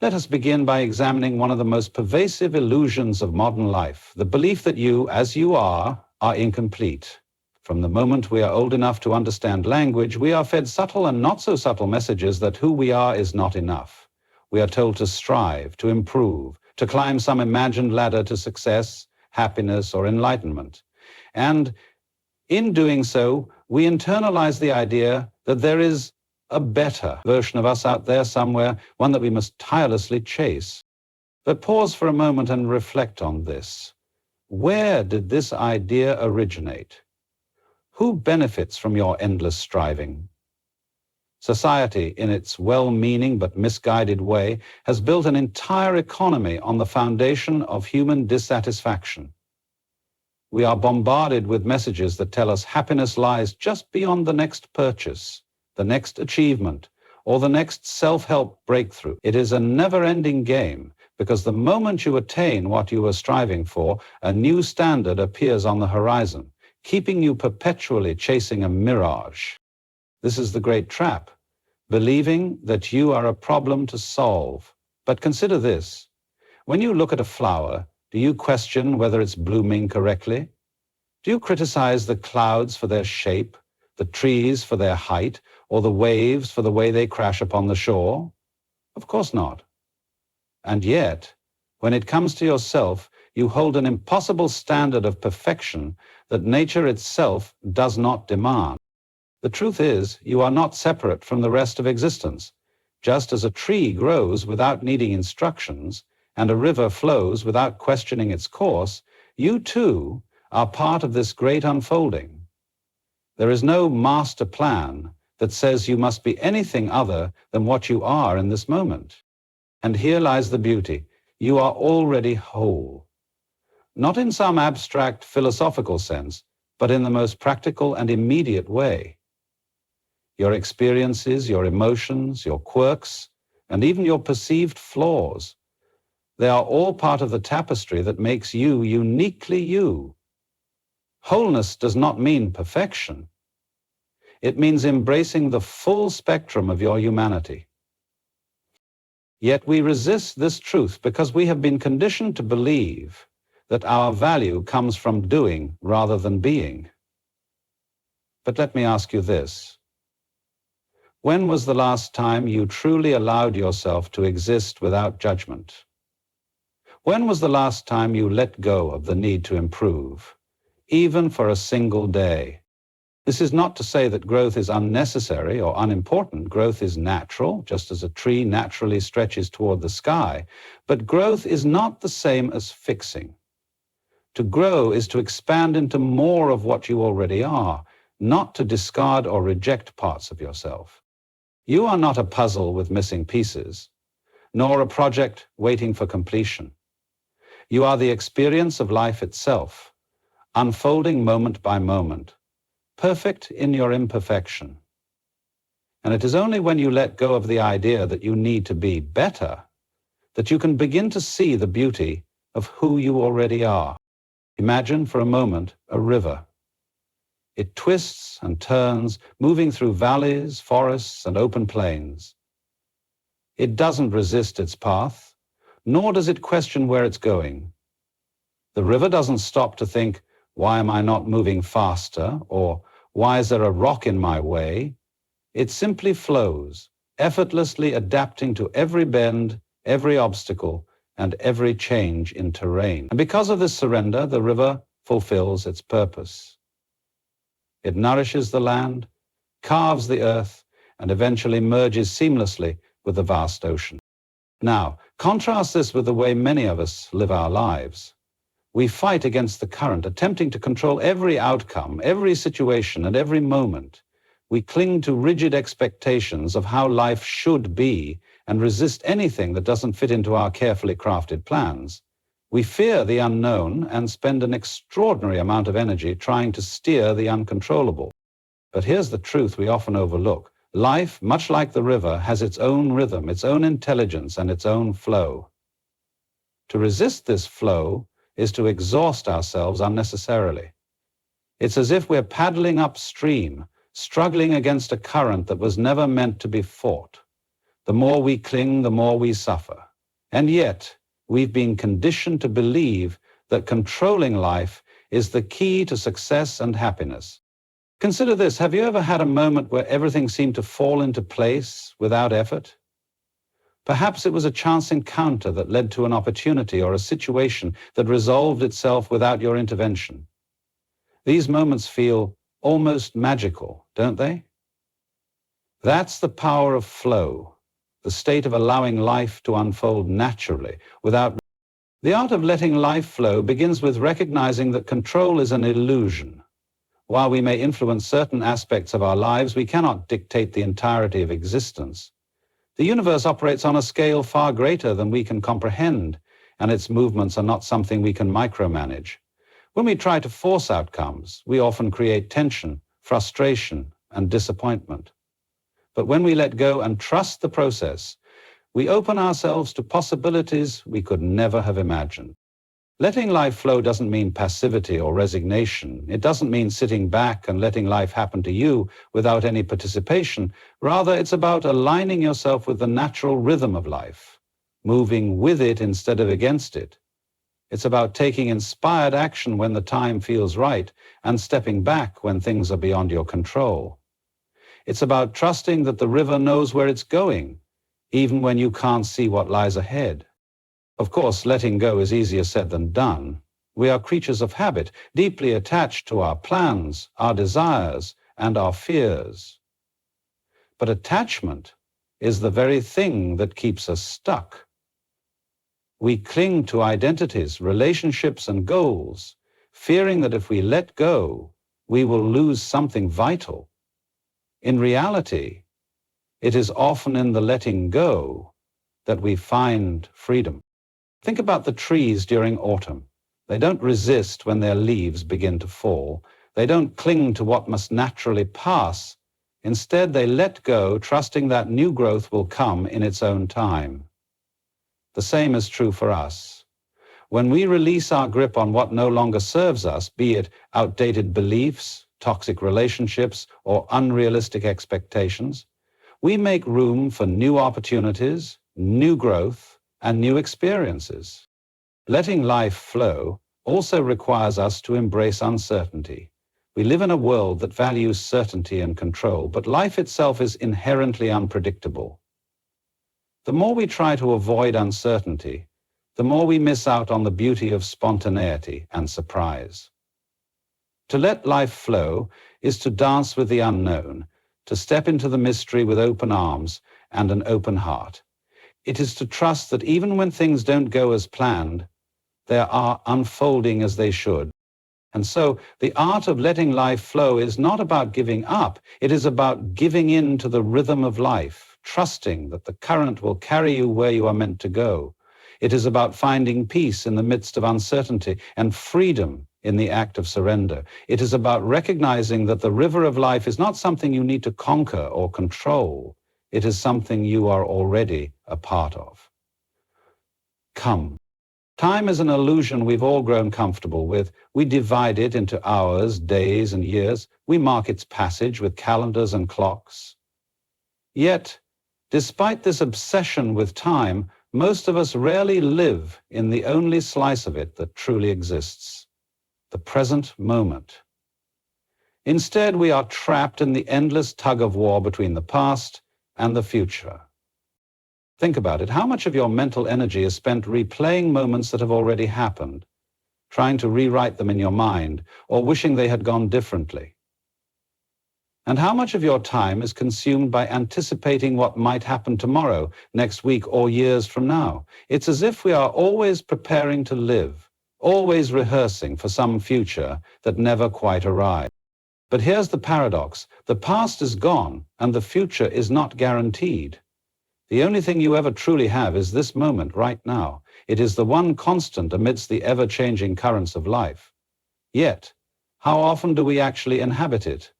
Let us begin by examining one of the most pervasive illusions of modern life, the belief that you, as you are incomplete. From the moment we are old enough to understand language, we are fed subtle and not so subtle messages that who we are is not enough. We are told to strive, to improve, to climb some imagined ladder to success, happiness, or enlightenment. And in doing so, we internalize the idea that there is a better version of us out there somewhere, one that we must tirelessly chase. But pause for a moment and reflect on this. Where did this idea originate? Who benefits from your endless striving? Society, in its well-meaning but misguided way, has built an entire economy on the foundation of human dissatisfaction. We are bombarded with messages that tell us happiness lies just beyond the next purchase, the next achievement, or the next self-help breakthrough. It is a never-ending game, because the moment you attain what you are striving for, a new standard appears on the horizon, keeping you perpetually chasing a mirage. This is the great trap, believing that you are a problem to solve. But consider this. When you look at a flower, do you question whether it's blooming correctly? Do you criticize the clouds for their shape, the trees for their height, or the waves for the way they crash upon the shore? Of course not. And yet, when it comes to yourself, you hold an impossible standard of perfection that nature itself does not demand. The truth is, you are not separate from the rest of existence. Just as a tree grows without needing instructions, and a river flows without questioning its course, you too are part of this great unfolding. There is no master plan that says you must be anything other than what you are in this moment. And here lies the beauty. You are already whole. Not in some abstract philosophical sense, but in the most practical and immediate way. Your experiences, your emotions, your quirks, and even your perceived flaws, they are all part of the tapestry that makes you uniquely you. Wholeness does not mean perfection. It means embracing the full spectrum of your humanity. Yet we resist this truth because we have been conditioned to believe that our value comes from doing rather than being. But let me ask you this. When was the last time you truly allowed yourself to exist without judgment? When was the last time you let go of the need to improve, even for a single day? This is not to say that growth is unnecessary or unimportant. Growth is natural, just as a tree naturally stretches toward the sky. But growth is not the same as fixing. To grow is to expand into more of what you already are, not to discard or reject parts of yourself. You are not a puzzle with missing pieces, nor a project waiting for completion. You are the experience of life itself, unfolding moment by moment, perfect in your imperfection. And it is only when you let go of the idea that you need to be better that you can begin to see the beauty of who you already are. Imagine for a moment a river. It twists and turns, moving through valleys, forests, and open plains. It doesn't resist its path, nor does it question where it's going. The river doesn't stop to think, why am I not moving faster? Or why is there a rock in my way? It simply flows, effortlessly adapting to every bend, every obstacle, and every change in terrain. And because of this surrender, the river fulfills its purpose. It nourishes the land, carves the earth, and eventually merges seamlessly with the vast ocean. Now, contrast this with the way many of us live our lives. We fight against the current, attempting to control every outcome, every situation, and every moment. We cling to rigid expectations of how life should be and resist anything that doesn't fit into our carefully crafted plans. We fear the unknown and spend an extraordinary amount of energy trying to steer the uncontrollable. But here's the truth we often overlook. Life, much like the river, has its own rhythm, its own intelligence, and its own flow. To resist this flow is to exhaust ourselves unnecessarily. It's as if we're paddling upstream, struggling against a current that was never meant to be fought. The more we cling, the more we suffer. And yet, we've been conditioned to believe that controlling life is the key to success and happiness. Consider this. Have you ever had a moment where everything seemed to fall into place without effort? Perhaps it was a chance encounter that led to an opportunity or a situation that resolved itself without your intervention. These moments feel almost magical, don't they? That's the power of flow, the state of allowing life to unfold naturally without. The art of letting life flow begins with recognizing that control is an illusion. While we may influence certain aspects of our lives, we cannot dictate the entirety of existence. The universe operates on a scale far greater than we can comprehend, and its movements are not something we can micromanage. When we try to force outcomes, we often create tension, frustration, and disappointment. But when we let go and trust the process, we open ourselves to possibilities we could never have imagined. Letting life flow doesn't mean passivity or resignation. It doesn't mean sitting back and letting life happen to you without any participation. Rather, it's about aligning yourself with the natural rhythm of life, moving with it instead of against it. It's about taking inspired action when the time feels right and stepping back when things are beyond your control. It's about trusting that the river knows where it's going, even when you can't see what lies ahead. Of course, letting go is easier said than done. We are creatures of habit, deeply attached to our plans, our desires, and our fears. But attachment is the very thing that keeps us stuck. We cling to identities, relationships, and goals, fearing that if we let go, we will lose something vital. In reality, it is often in the letting go that we find freedom. Think about the trees during autumn. They don't resist when their leaves begin to fall. They don't cling to what must naturally pass. Instead, they let go, trusting that new growth will come in its own time. The same is true for us. When we release our grip on what no longer serves us, be it outdated beliefs, toxic relationships, or unrealistic expectations, we make room for new opportunities, new growth, and new experiences. Letting life flow also requires us to embrace uncertainty. We live in a world that values certainty and control, but life itself is inherently unpredictable. The more we try to avoid uncertainty, the more we miss out on the beauty of spontaneity and surprise. To let life flow is to dance with the unknown, to step into the mystery with open arms and an open heart. It is to trust that even when things don't go as planned, they are unfolding as they should. And so the art of letting life flow is not about giving up. It is about giving in to the rhythm of life, trusting that the current will carry you where you are meant to go. It is about finding peace in the midst of uncertainty and freedom in the act of surrender. It is about recognizing that the river of life is not something you need to conquer or control. It is something you are already a part of. Come. Time is an illusion we've all grown comfortable with. We divide it into hours, days, and years. We mark its passage with calendars and clocks. Yet, despite this obsession with time, most of us rarely live in the only slice of it that truly exists, the present moment. Instead, we are trapped in the endless tug-of-war between the past and the future. Think about it. How much of your mental energy is spent replaying moments that have already happened, trying to rewrite them in your mind, or wishing they had gone differently? And how much of your time is consumed by anticipating what might happen tomorrow, next week, or years from now? It's as if we are always preparing to live, always rehearsing for some future that never quite arrives. But here's the paradox. The past is gone, and the future is not guaranteed. The only thing you ever truly have is this moment right now. It is the one constant amidst the ever-changing currents of life. Yet, how often do we actually inhabit it?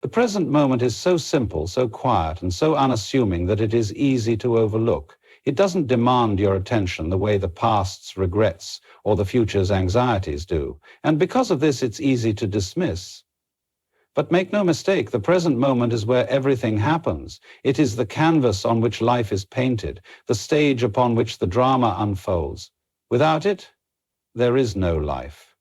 The present moment is so simple, so quiet, and so unassuming that it is easy to overlook. It doesn't demand your attention the way the past's regrets or the future's anxieties do. And because of this, it's easy to dismiss. But make no mistake, the present moment is where everything happens. It is the canvas on which life is painted, the stage upon which the drama unfolds. Without it, there is no life.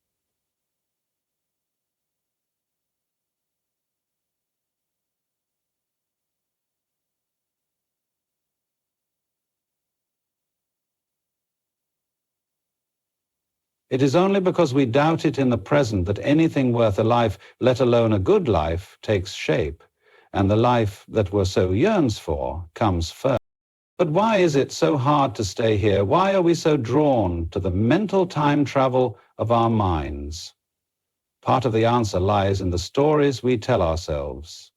It is only because we doubt it in the present that anything worth a life, let alone a good life, takes shape, and the life that we're so yearns for comes first. But why is it so hard to stay here? Why are we so drawn to the mental time travel of our minds? Part of the answer lies in the stories we tell ourselves.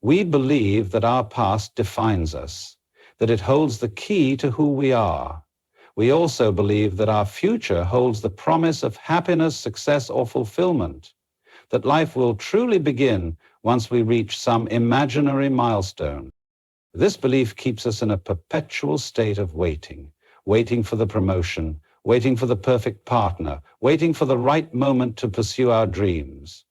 We believe that our past defines us, that it holds the key to who we are. We also believe that our future holds the promise of happiness, success, or fulfillment, that life will truly begin once we reach some imaginary milestone. This belief keeps us in a perpetual state of waiting, waiting for the promotion, waiting for the perfect partner, waiting for the right moment to pursue our dreams.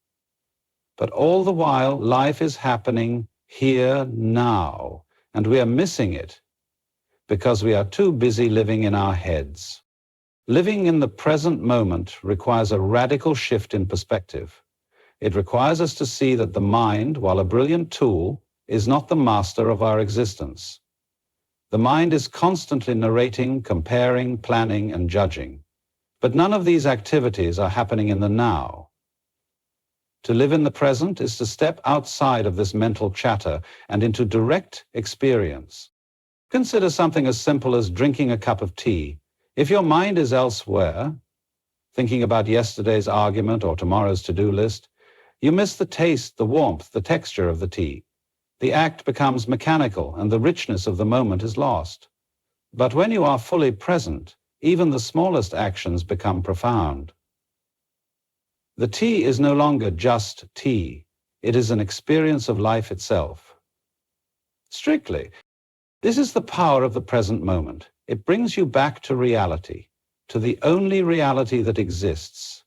But all the while, life is happening here now, and we are missing it because we are too busy living in our heads. Living in the present moment requires a radical shift in perspective. It requires us to see that the mind, while a brilliant tool, is not the master of our existence. The mind is constantly narrating, comparing, planning, and judging. But none of these activities are happening in the now. To live in the present is to step outside of this mental chatter and into direct experience. Consider something as simple as drinking a cup of tea. If your mind is elsewhere, thinking about yesterday's argument or tomorrow's to-do list, you miss the taste, the warmth, the texture of the tea. The act becomes mechanical and the richness of the moment is lost. But when you are fully present, even the smallest actions become profound. The tea is no longer just tea. It is an experience of life itself. Strictly, this is the power of the present moment. It brings you back to reality, to the only reality that exists.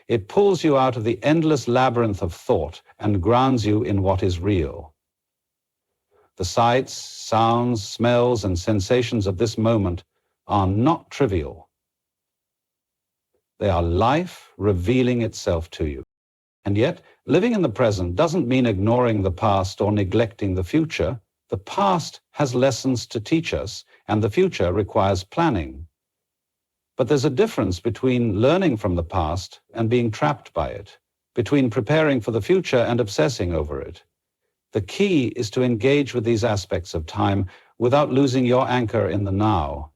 It pulls you out of the endless labyrinth of thought and grounds you in what is real. The sights, sounds, smells, and sensations of this moment are not trivial. They are life revealing itself to you. And yet, living in the present doesn't mean ignoring the past or neglecting the future. The past has lessons to teach us, and the future requires planning. But there's a difference between learning from the past and being trapped by it, between preparing for the future and obsessing over it. The key is to engage with these aspects of time without losing your anchor in the now.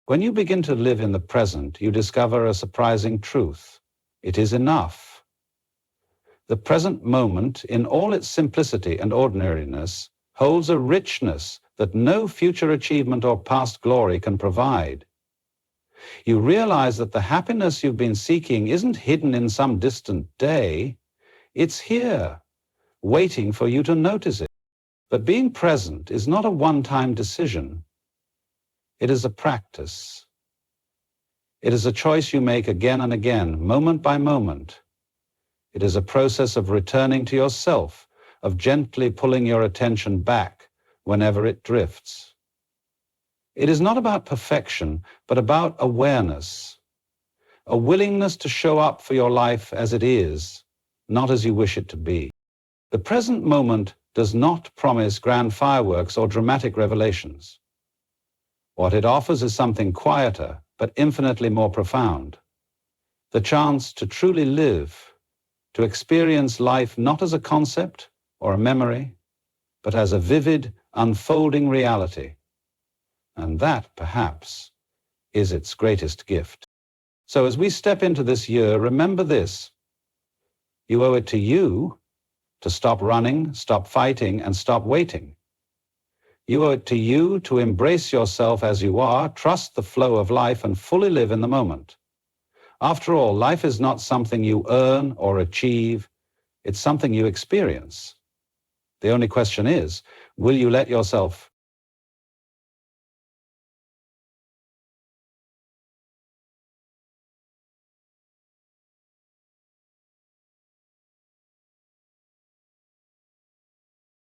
When you begin to live in the present, you discover a surprising truth. It is enough. The present moment, in all its simplicity and ordinariness, holds a richness that no future achievement or past glory can provide. You realize that the happiness you've been seeking isn't hidden in some distant day. It's here, waiting for you to notice it. But being present is not a one-time decision. It is a practice. It is a choice you make again and again, moment by moment. It is a process of returning to yourself, of gently pulling your attention back whenever it drifts. It is not about perfection, but about awareness, a willingness to show up for your life as it is, not as you wish it to be. The present moment does not promise grand fireworks or dramatic revelations. What it offers is something quieter, but infinitely more profound. The chance to truly live, to experience life not as a concept or a memory, but as a vivid, unfolding reality. And that, perhaps, is its greatest gift. So as we step into this year, remember this. You owe it to you to stop running, stop fighting, and stop waiting. You owe it to you to embrace yourself as you are, trust the flow of life, and fully live in the moment. After all, life is not something you earn or achieve. It's something you experience. The only question is, will you let yourself